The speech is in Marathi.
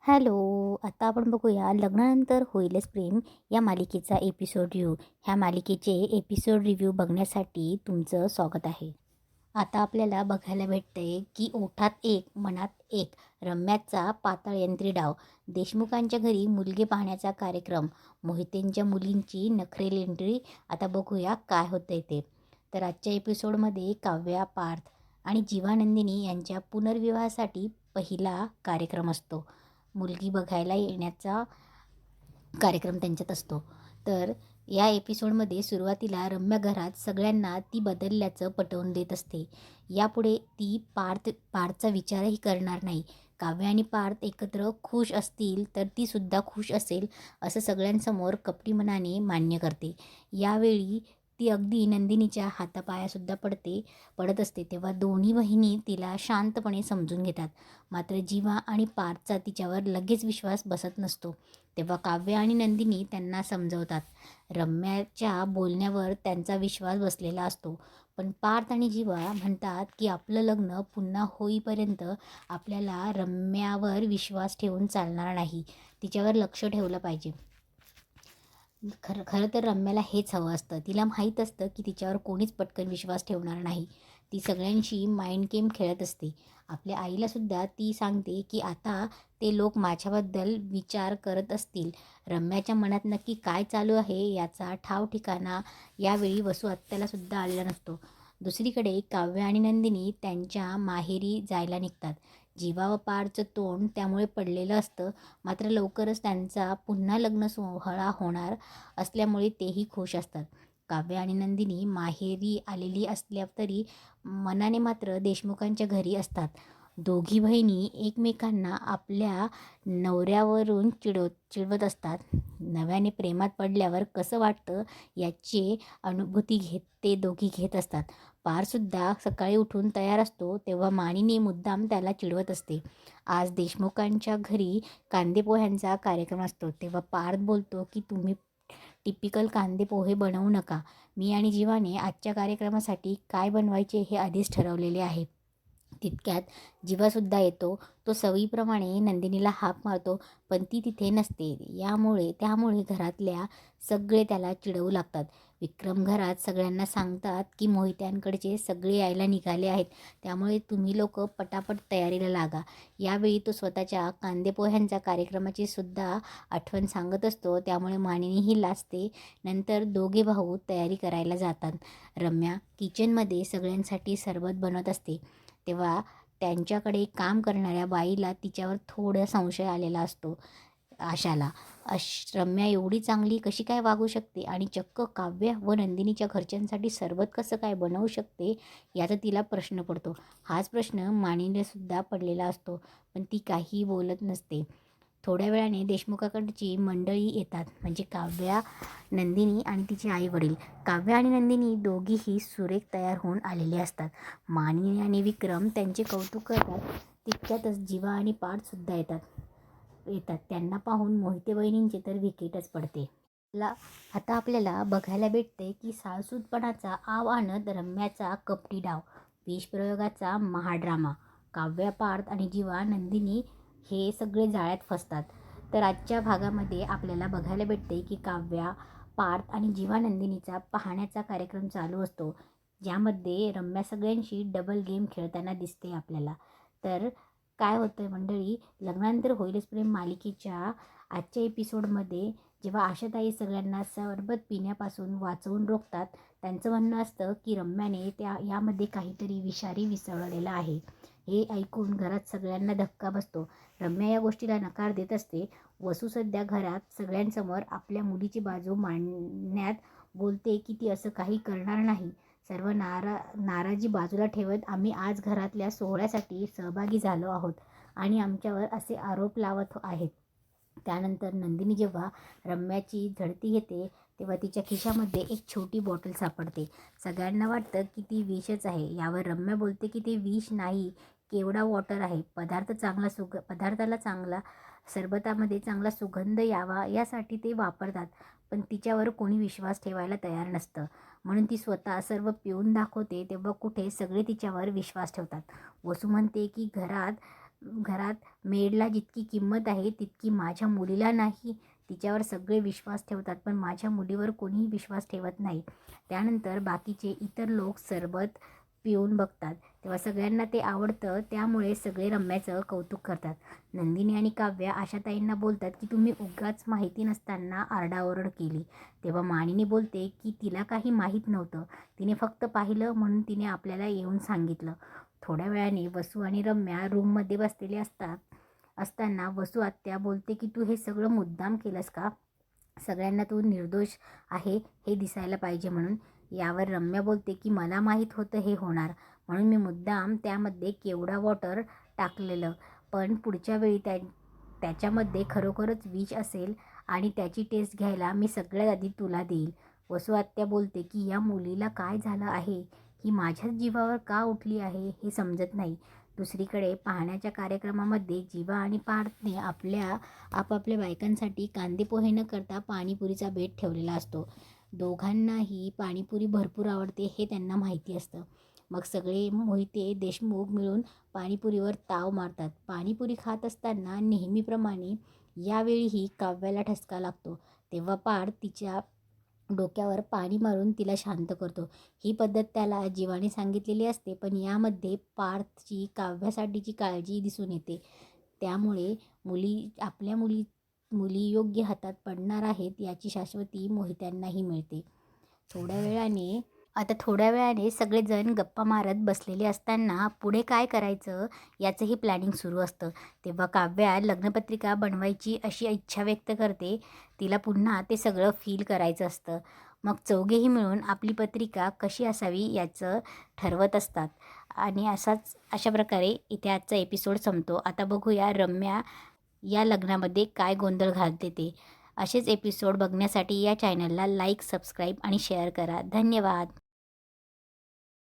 हॅलो. आता आपण बघूया लग्नानंतर होईलच प्रेम या मालिकेचा एपिसोड रिव्ह्यू. ह्या मालिकेचे एपिसोड रिव्ह्यू बघण्यासाठी तुमचं स्वागत आहे. आता आपल्याला बघायला भेटतंय की ओठात एक मनात एक रम्याचा पाताळयंत्री डाव. देशमुखांच्या घरी मुलगी पाहण्याचा कार्यक्रम, मोहितेंच्या मुलींची नखरेल एंट्री. आता बघूया काय होतंय ते. तर आजच्या एपिसोडमध्ये काव्या, पार्थ आणि जीवानंदिनी यांच्या पुनर्विवाहासाठी पहिला कार्यक्रम असतो. मुलगी बघायला येण्याचा कार्यक्रम त्यांच्यात असतो. तर या एपिसोडमध्ये सुरुवातीला रम्या घरात सगळ्यांना ती बदलल्याचं पटवून देत असते. यापुढे ती पार्थचा विचारही करणार नाही. काव्य आणि पार्थ एकत्र खुश असतील तर ती सुद्धा खुश असेल असं सगळ्यांसमोर कपटी मनाने मान्य करते. यावेळी ती अगदी नंदिनीच्या हातापायासुद्धा पडत असते. तेव्हा दोन्ही बहिणी तिला शांतपणे समजून घेतात. मात्र जीवा आणि पार्थचा तिच्यावर लगेच विश्वास बसत नसतो. तेव्हा काव्य आणि नंदिनी त्यांना समजवतात. रम्याच्या बोलण्यावर त्यांचा विश्वास बसलेला असतो. पण पार्थ आणि जीवा म्हणतात की आपलं लग्न पुन्हा होईपर्यंत आपल्याला रम्यावर विश्वास ठेवून चालणार नाही. तिच्यावर लक्ष ठेवलं पाहिजे. खरं तर रम्याला हेच हवं असतं. तिला माहीत असतं की तिच्यावर कोणीच पटकन विश्वास ठेवणार नाही. ती सगळ्यांशी माइंड गेम खेळत असते. आपल्या आईलासुद्धा ती सांगते की आता ते लोक माझ्याबद्दल विचार करत असतील. रम्याच्या मनात नक्की काय चालू आहे याचा ठाव ठिकाणा यावेळी वसू आत्यालासुद्धा आलेला नसतो. दुसरीकडे काव्य आणि नंदिनी त्यांच्या माहेरी जायला निघतात. जीवा व पारचं तोंड त्यामुळे पडलेलं असतं. मात्र लवकरच त्यांचा पुन्हा लग्न सोहळा होणार असल्यामुळे तेही खुश असतात. काव्य आणि नंदिनी माहेरी आलेली असल्या तरी मनाने मात्र देशमुखांच्या घरी असतात. दोघी बहिणी एकमेकांना आपल्या नवऱ्यावरून चिडवत असतात. नव्याने प्रेमात पडल्यावर कसं वाटतं याची अनुभूती ते दोघी घेत असतात. पारसुद्धा सकाळी उठून तयार असतो तेव्हा मानिनी मुद्दाम त्याला चिडवत असते. आज देशमुखांच्या घरी कांदेपोह्यांचा कार्यक्रम असतो. तेव्हा पार्थ बोलतो की तुम्ही टिपिकल कांदे पोहे बनवू नका. मी आणि जीवाने आजच्या कार्यक्रमासाठी काय बनवायचे हे आधीच ठरवलेले आहे. तितक्यात जीवासुद्धा येतो. तो सवयीप्रमाणे नंदिनीला हाक मारतो पण ती तिथे नसते. त्यामुळे घरातल्या सगळे त्याला चिडवू लागतात. विक्रम घरात सगळ्यांना सांगतात की मोहित्यांकडचे सगळे यायला निघाले आहेत, त्यामुळे तुम्ही लोक पटापट तयारीला लागा. यावेळी तो स्वतःच्या कांदेपोह्यांचा कार्यक्रमाची सुद्धा आठवण सांगत असतो. त्यामुळे मानिनीही लाजते. नंतर दोघे भाऊ तयारी करायला जातात. रम्या किचनमध्ये सगळ्यांसाठी सरबत बनवत असते. तेव्हा त्यांच्याकडे काम करणाऱ्या बाईला तिच्यावर थोडा संशय आलेला असतो. आशाला रम्या एवढी चांगली कशी काय वागू शकते आणि चक्क काव्य व नंदिनीच्या घरच्यांसाठी सरबत कसं काय बनवू शकते याचा तिला प्रश्न पडतो. हाच प्रश्न मानिनीलासुद्धा पडलेला असतो पण ती काहीही बोलत नसते. थोड्या वेळाने देशमुखाकडची मंडळी येतात, म्हणजे काव्या, नंदिनी आणि तिचे आई वडील. काव्य आणि नंदिनी दोघीही सुरेख तयार होऊन आलेले असतात. मानिनी आणि विक्रम त्यांचे कौतुक करतात. तितक्यातच जीवा आणि पार्थसुद्धा येतात. त्यांना पाहून मोहिते बहिणींचे तर विकेटच पडते. आता आपल्याला बघायला भेटते की साळसूदपणाचा आव आणत रम्याचा कपटी डाव, विषप्रयोगाचा महाड्रामा. काव्य, पार्थ आणि जीवा, नंदिनी हे सगळे जाळ्यात फसतात. तर आजच्या भागामध्ये आपल्याला बघायला भेटते की काव्या, पार्थ आणि जीवा नंदिनीचा पाहण्याचा कार्यक्रम चालू असतो, ज्यामध्ये रम्या सगळ्यांशी डबल गेम खेळताना दिसते आपल्याला. तर काय होतं मंडळी, लग्नानंतर होईलच प्रेम मालिकेच्या आजच्या एपिसोडमध्ये जेव्हा आशाताई सगळ्यांना सरबत पिण्यापासून वाचवून रोखतात, त्यांचं म्हणणं असतं की रम्याने यामध्ये काहीतरी विषारी मिसळलेलं आहे. हे ऐकून घरात सगळ्यांना धक्का बसतो. रम्या या गोष्टीला नकार देत असते. वसू सध्या घरात सगळ्यांसमोर आपल्या मुलीची बाजू मांडण्यात बोलते की ती असं काही करणार नाही. सर्व नाराजी बाजूला ठेवत आम्ही आज घरातल्या सोहळ्यासाठी सहभागी झालो आहोत आणि आमच्यावर असे आरोप लावत आहेत. त्यानंतर नंदिनी जेव्हा रम्याची झडती घेते तेव्हा तिच्या खिशामध्ये एक छोटी बॉटल सापडते. सगळ्यांना वाटतं की ती विषच आहे. यावर रम्या बोलते की ते विष नाही, केवडा वॉटर आहे. पदार्थाला चांगला, सरबतामध्ये चांगला सुगंध यावा यासाठी ते वापरतात. पण तिच्यावर कोणी विश्वास ठेवायला तयार नसतं, म्हणून ती स्वतः सर्व पिऊन दाखवते. तेव्हा कुठे सगळे तिच्यावर विश्वास ठेवतात. वसू म्हणते की घरात घरात मेडला जितकी किंमत आहे तितकी माझ्या मुलीला नाही. तिच्यावर सगळे विश्वास ठेवतात पण माझ्या मुलीवर कोणीही विश्वास ठेवत नाही. त्यानंतर बाकीचे इतर लोक सरबत पिऊन बघतात तेव्हा सगळ्यांना ते आवडतं, त्यामुळे सगळे रम्याचं कौतुक करतात. नंदिनी आणि काव्या आशाताईंना बोलतात की तुम्ही उगाच माहिती नसताना आरडाओरड केली. तेव्हा मानिनी बोलते की तिला काही माहीत नव्हतं, तिने फक्त पाहिलं म्हणून तिने आपल्याला येऊन सांगितलं. थोड्या वेळाने वसू आणि रम्या रूममध्ये बसलेले असताना वसू आत्या बोलते की तू हे सगळं मुद्दाम केलंस का? सगळ्यांना तू निर्दोष आहे हे दिसायला पाहिजे म्हणून. यावर रम्या बोलते की मला माहीत होतं हे होणार, म्हणून मी मुद्दाम त्यामध्ये केवडा वॉटर टाकलेलं. पण पुढच्या वेळी त्याच्यामध्ये खरोखरच विष असेल आणि त्याची टेस्ट घ्यायला मी सगळ्यात आधी तुला देईल. वसू आत्या बोलते की या मुलीला काय झालं आहे, ही माझ्याच जीवावर का उठली आहे हे समजत नाही. दुसरीकडे पाहण्याच्या कार्यक्रमामध्ये जीवा आणि पार्थने आपापल्या बायकांसाठी कांदे पोहे न करता पाणीपुरीचा बेत ठेवलेला असतो. दोघांनाही पाणीपुरी भरपूर आवडते हे त्यांना माहिती असतं. मग सगळे मोहिते देशमुख मिळून पाणीपुरीवर ताव मारतात. पाणीपुरी खात असताना नेहमीप्रमाणे यावेळीही काव्याला ठसका लागतो. तेव्हा पार्थ तिच्या डोक्यावर पाणी मारून तिला शांत करतो. ही पद्धत त्याला जीवाने सांगितलेली असते, पण यामध्ये पार्थची काव्यासाठीची काळजी दिसून येते. त्यामुळे आपल्या मुली योग्य हातात पडणार आहेत याची शाश्वती मोहित्यांनाही मिळते. थोड्या वेळाने सगळेजण गप्पा मारत बसलेले असताना पुढे काय करायचं याचंही प्लॅनिंग सुरू असतं. तेव्हा काव्या लग्नपत्रिका बनवायची अशी इच्छा व्यक्त करते. तिला पुन्हा ते सगळं फील करायचं असतं. मग चौघेही मिळून आपली पत्रिका कशी असावी याचं ठरवत असतात. आणि अशा प्रकारे इथे आजचा एपिसोड संपतो. आता बघूया रम्या या लग्नामध्ये काय गोंधळ घालते ते. असेच एपिसोड बघण्यासाठी या चॅनलला लाईक, सबस्क्राईब आणि शेअर करा. धन्यवाद.